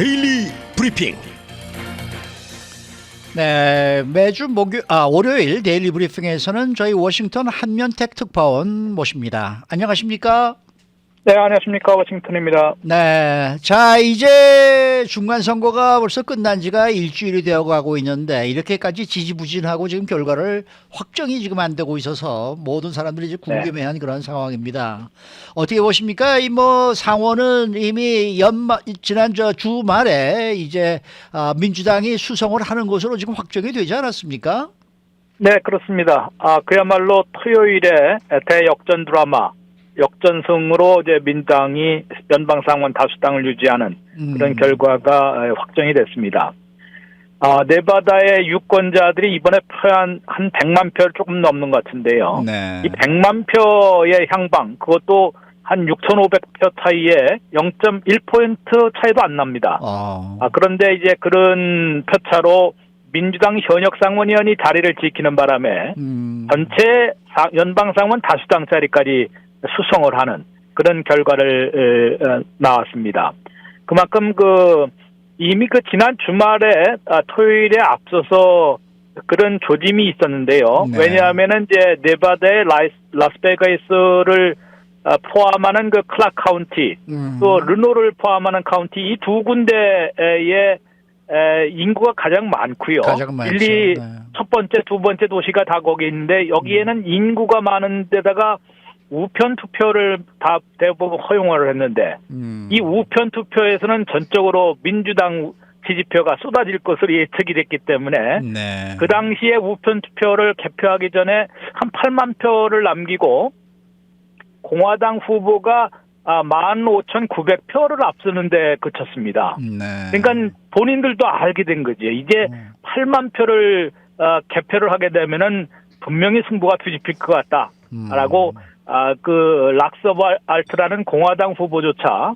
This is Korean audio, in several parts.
데일리 브리핑. 네, 매주 월요일 데일리 브리핑에서는 저희 워싱턴 한면택 특파원 모십니다. 안녕하십니까? 네, 안녕하십니까. 워싱턴입니다. 네, 자, 이제 중간선거가 벌써 끝난 지가 일주일이 되어 가고 있는데 이렇게까지 지지부진하고 지금 결과를 확정이 지금 안 되고 있어서 모든 사람들이 이제 궁금해한 그런 상황입니다. 어떻게 보십니까? 상원은 이미 지난 주말에 이제 민주당이 수성을 하는 것으로 지금 확정이 되지 않았습니까? 네, 그렇습니다. 그야말로 토요일에 대역전 드라마, 역전승으로 이제 민주당이 연방상원 다수당을 유지하는 그런 결과가 확정이 됐습니다. 네바다의 유권자들이 이번에 표한 한 100만 표를 조금 넘는 것 같은데요. 네. 이 100만 표의 향방, 그것도 한 6,500표 차이에 0.1% 차이도 안 납니다. 그런데 이제 그런 표차로 민주당 현역 상원의원이 자리를 지키는 바람에 전체 연방상원 다수당 자리까지 수성을 하는 그런 결과를 나왔습니다. 그만큼 이미 지난 주말에 토요일에 앞서서 그런 조짐이 있었는데요. 네. 왜냐하면은 이제 네바다의 라스베가스를 포함하는 클락 카운티, 또 르노를 포함하는 카운티 이 두 군데의 인구가 가장 많고요. 가장 많죠. 첫 번째, 두 번째 도시가 다 거기 있는데 여기에는 인구가 많은 데다가 우편 투표를 다 대부분 허용을 했는데 이 우편 투표에서는 전적으로 민주당 지지표가 쏟아질 것으로 예측이 됐기 때문에 네. 그 당시에 우편 투표를 개표하기 전에 한 8만 표를 남기고 공화당 후보가 15,900표를 앞서는데 그쳤습니다. 네. 그러니까 본인들도 알게 된 거죠. 이제 8만 표를 개표를 하게 되면은 분명히 승부가 뒤집힐 것 같다라고 락서버 알트라는 공화당 후보조차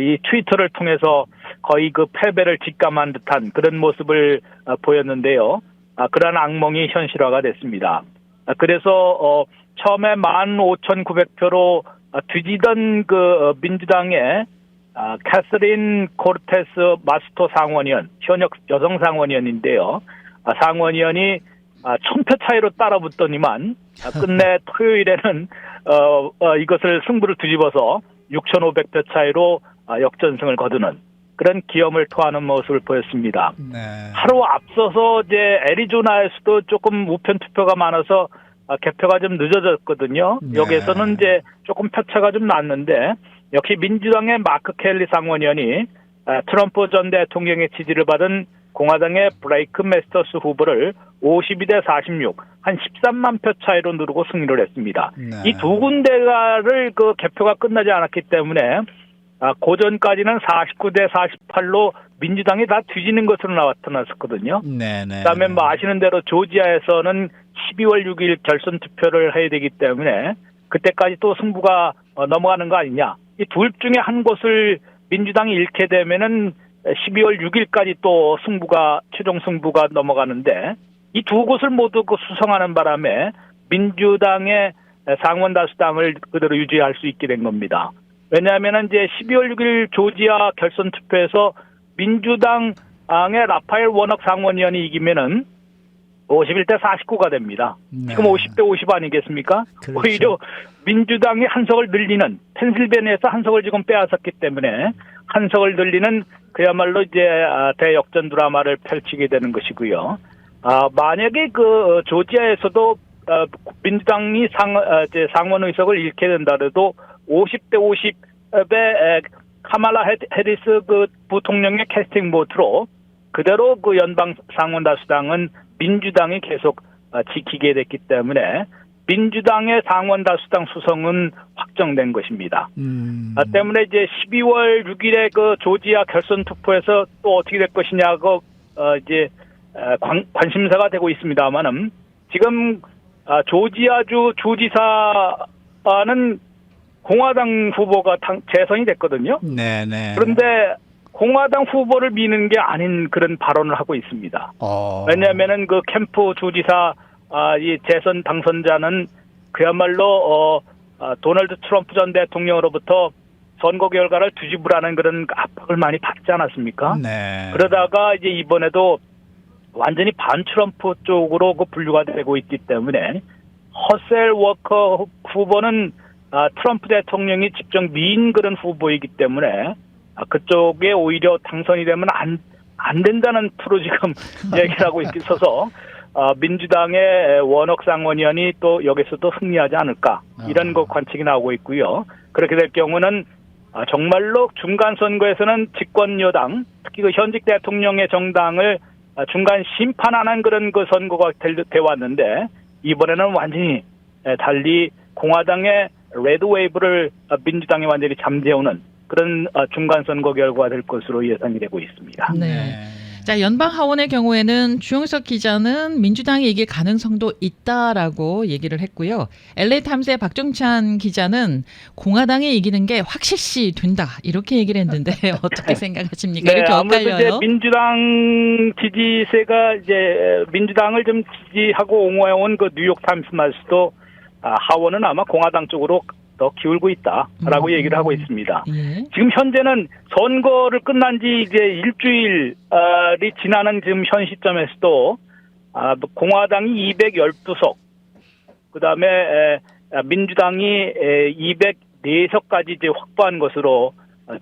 이 트위터를 통해서 거의 패배를 직감한 듯한 그런 모습을 보였는데요. 그러한 악몽이 현실화가 됐습니다. 그래서 처음에 15,900표로 뒤지던 민주당의 캐서린 코르테스 마스토 상원의원, 현역 여성 상원의원인데요. 상원의원이 1,000표 차이로 따라붙더니만 끝내 토요일에는 이것을 승부를 뒤집어서 6,500표 차이로 역전승을 거두는 그런 기염을 토하는 모습을 보였습니다. 네. 하루 앞서서 이제 애리조나에서도 조금 우편 투표가 많아서 개표가 좀 늦어졌거든요. 네. 여기에서는 이제 조금 표차가 좀 났는데 역시 민주당의 마크 켈리 상원의원이 트럼프 전 대통령의 지지를 받은 공화당의 브레이크 메스터스 후보를 52대 46, 한 13만 표 차이로 누르고 승리를 했습니다. 네. 이 두 군데가를 개표가 끝나지 않았기 때문에 고전까지는 49대 48로 민주당이 다 뒤지는 것으로 나타났었거든요. 네네. 그다음에 아시는 대로 조지아에서는 12월 6일 결선 투표를 해야 되기 때문에 그때까지 또 승부가 넘어가는 거 아니냐. 이 둘 중에 한 곳을 민주당이 잃게 되면은 12월 6일까지 또 최종 승부가 넘어가는데 이 두 곳을 모두 수성하는 바람에 민주당의 상원 다수당을 그대로 유지할 수 있게 된 겁니다. 왜냐하면 이제 12월 6일 조지아 결선 투표에서 민주당의 라파엘 워낙 상원의원이 이기면은 51대 49가 됩니다. 네. 지금 50대 50 아니겠습니까? 그렇죠. 오히려 민주당이 한 석을 늘리는 펜실베니아에서 한 석을 지금 빼앗았기 때문에 한 석을 늘리는 그야말로 이제 대역전 드라마를 펼치게 되는 것이고요. 만약에 조지아에서도 민주당이 상원 의석을 잃게 된다래도 50대 50의 카말라 해리스 부통령의 캐스팅 보트로 그대로 연방 상원 다수당은 민주당이 계속 지키게 됐기 때문에 민주당의 상원 다수당 수성은 확정된 것입니다. 때문에 이제 12월 6일에 조지아 결선 투표에서 또 어떻게 될 것이냐고 이제 관심사가 되고 있습니다만은 지금 조지아주 주지사는 공화당 후보가 재선이 됐거든요. 네네. 그런데 공화당 후보를 미는 게 아닌 그런 발언을 하고 있습니다. 왜냐하면은 캠프 주지사 이 재선 당선자는 그야말로 도널드 트럼프 전 대통령으로부터 선거 결과를 뒤집으라는 그런 압박을 많이 받지 않았습니까? 네. 그러다가 이제 이번에도 완전히 반 트럼프 쪽으로 그 분류가 되고 있기 때문에 허셀 워커 후보는 트럼프 대통령이 직접 미인 그런 후보이기 때문에 그쪽에 오히려 당선이 되면 안 된다는 투로 지금 얘기를 하고 있어서 민주당의 원옥 상원의원이 또 여기서도 승리하지 않을까 이런 거 관측이 나오고 있고요. 그렇게 될 경우는 정말로 중간 선거에서는 집권 여당 특히 그 현직 대통령의 정당을 중간 심판하는 그런 그 선거가 돼 왔는데 이번에는 완전히 달리 공화당의 레드 웨이브를 민주당이 완전히 잠재우는 그런 중간 선거 결과가 될 것으로 예상이 되고 있습니다. 네. 자, 연방 하원의 경우에는 주영석 기자는 민주당이 이길 가능성도 있다라고 얘기를 했고요. LA 타임스의 박정찬 기자는 공화당이 이기는 게 확실시 된다 이렇게 얘기를 했는데 어떻게 생각하십니까? 네, 이렇게 아무래도 이제 엇갈려요. 민주당 지지세가 이제 민주당을 좀 지지하고 옹호해온 그 뉴욕 타임스 말스도 하원은 아마 공화당 쪽으로 더 기울고 있다라고 얘기를 하고 있습니다. 예. 지금 현재는 선거를 끝난 지 이제 일주일이 지나는 지금 현 시점에서도 공화당이 212석, 그 다음에 민주당이 204석까지 이제 확보한 것으로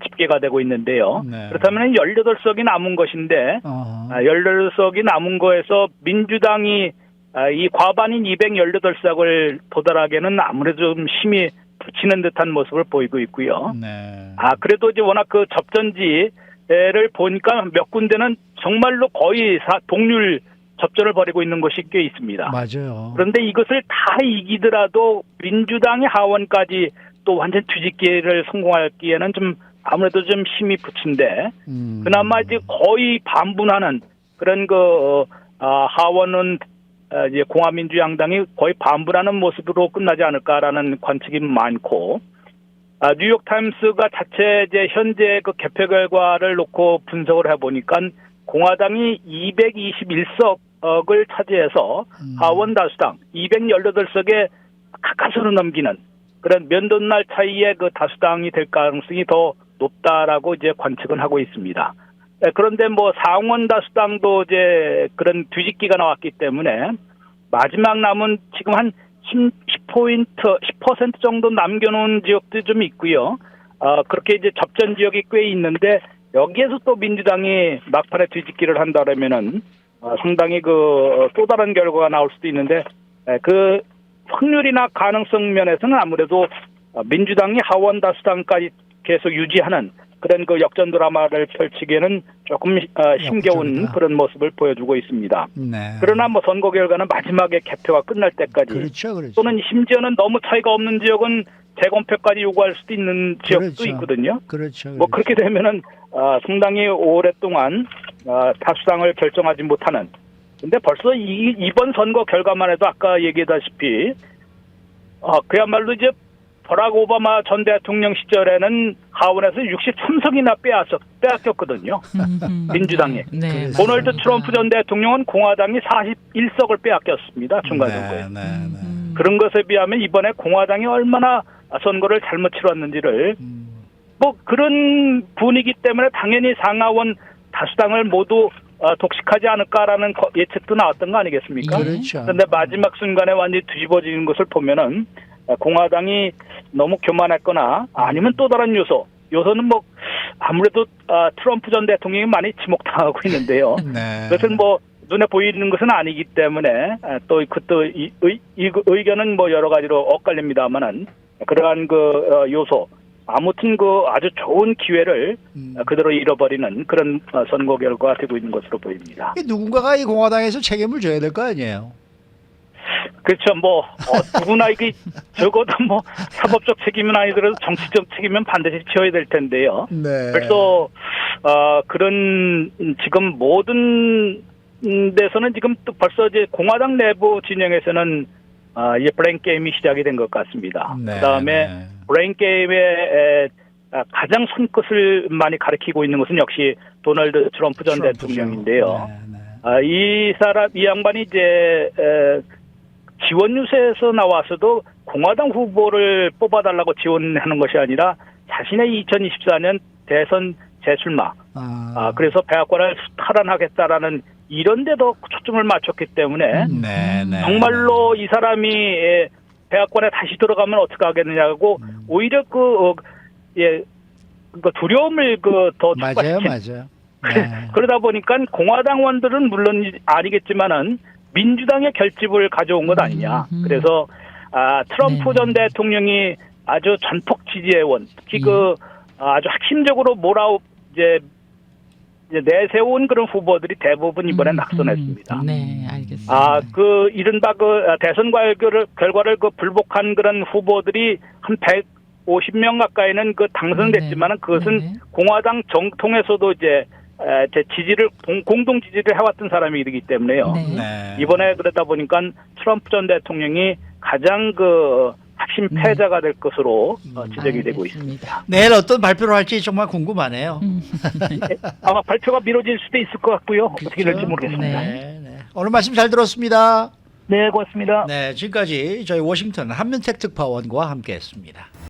집계가 되고 있는데요. 네. 그렇다면 18석이 남은 것인데, 18석이 남은 거에서 민주당이 이 과반인 218석을 도달하기에는 아무래도 좀 힘이 붙이는 듯한 모습을 보이고 있고요. 네. 그래도 이제 워낙 그 접전지를 보니까 몇 군데는 정말로 거의 동률 접전을 벌이고 있는 것이 꽤 있습니다. 맞아요. 그런데 이것을 다 이기더라도 민주당의 하원까지 또 완전 뒤집기를 성공하기에는 좀 아무래도 좀 힘이 붙인데 그나마 이제 거의 반분하는 그런 그 하원은 이제 공화민주양당이 거의 반분하는 모습으로 끝나지 않을까라는 관측이 많고, 뉴욕 타임스가 자체 이제 현재 그 개표 결과를 놓고 분석을 해보니까 공화당이 221석을 차지해서 하원 다수당 218석에 가까스로 넘기는 그런 면도날 차이의 그 다수당이 될 가능성이 더 높다라고 이제 관측은 하고 있습니다. 그런데 뭐 상원 다수당도 이제 그런 뒤집기가 나왔기 때문에 마지막 남은 지금 한 10% 정도 남겨놓은 지역도 좀 있고요. 그렇게 이제 접전 지역이 꽤 있는데 여기에서 또 민주당이 막판에 뒤집기를 한다면은 상당히 그 또 다른 결과가 나올 수도 있는데 그 확률이나 가능성 면에서는 아무래도 민주당이 하원 다수당까지 계속 유지하는 그런 그 역전 드라마를 펼치기에는 조금 힘겨운 역전이다. 그런 모습을 보여주고 있습니다. 네. 그러나 뭐 선거 결과는 마지막에 개표가 끝날 때까지 그렇죠. 또는 심지어는 너무 차이가 없는 지역은 재검표까지 요구할 수도 있는 지역도 그렇죠. 있거든요. 그렇죠. 뭐 그렇게 되면은 상당히 오랫동안 다수당을 결정하지 못하는. 근데 벌써 이번 선거 결과만 해도 아까 얘기했다시피 그야말로 이제 버락 오바마 전 대통령 시절에는 하원에서 63석이나 빼앗겼거든요. 민주당이. 네, 도널드 맞습니다. 트럼프 전 대통령은 공화당이 41석을 빼앗겼습니다. 중간선거에. 네. 그런 것에 비하면 이번에 공화당이 얼마나 선거를 잘못 치렀는지를 뭐 그런 분위기 때문에 당연히 상하원 다수당을 모두 독식하지 않을까라는 예측도 나왔던 거 아니겠습니까? 그렇죠. 그런데 마지막 순간에 완전히 뒤집어지는 것을 보면은 공화당이 너무 교만했거나 아니면 또 다른 요소는 뭐 아무래도 트럼프 전 대통령이 많이 지목당하고 있는데요. 네. 그것은 뭐 눈에 보이는 것은 아니기 때문에 또 의견은 뭐 여러 가지로 엇갈립니다만은 그러한 그 요소 아무튼 그 아주 좋은 기회를 그대로 잃어버리는 그런 선거 결과가 되고 있는 것으로 보입니다. 누군가가 이 공화당에서 책임을 져야 될 거 아니에요? 그렇죠. 뭐 누구나 이게 적어도 뭐 사법적 책임은 아니더라도 정치적 책임은 반드시 져야 될 텐데요. 네. 그래서 그런 지금 모든 데서는 지금 또 벌써 이제 공화당 내부 진영에서는 이제 브레인 게임이 시작이 된 것 같습니다. 네, 그다음에 네. 브레인 게임의 가장 손끝을 많이 가리키고 있는 것은 역시 도널드 트럼프 전 트럼프죠. 대통령인데요. 네. 이 양반이 이제 지원 유세에서 나와서도 공화당 후보를 뽑아달라고 지원하는 것이 아니라 자신의 2024년 대선 재출마, 그래서 백악관을 탈환하겠다라는 이런 데도 초점을 맞췄기 때문에 네, 네. 정말로 이 사람이 백악관에 다시 들어가면 어떻게 하겠느냐고 오히려 그 두려움을 더 맞아요, 촉발시킨. 맞아요. 네. 그러다 보니까 공화당원들은 물론 아니겠지만은 민주당의 결집을 가져온 것 아니냐. 그래서 트럼프 네네. 전 대통령이 아주 전폭 지지해온 특히 예. 아주 핵심적으로 이제 내세운 그런 후보들이 대부분 이번에 낙선했습니다. 네, 알겠습니다. 이른바 대선 결과를 불복한 그런 후보들이 한 150명 가까이는 당선됐지만은 그것은 네네. 공화당 정통에서도 이제 제 지지를 공동 지지를 해왔던 사람이기 때문에요. 네. 네. 이번에 그러다 보니까 트럼프 전 대통령이 가장 핵심 패자가 될 것으로 지적이 되고 있습니다. 내일 어떤 발표를 할지 정말 궁금하네요. 아마 발표가 미뤄질 수도 있을 것 같고요. 어떻게 될지 그렇죠? 모르겠습니다. 네, 네. 오늘 말씀 잘 들었습니다. 네, 고맙습니다. 네, 지금까지 저희 워싱턴 한면택 특파원과 함께했습니다.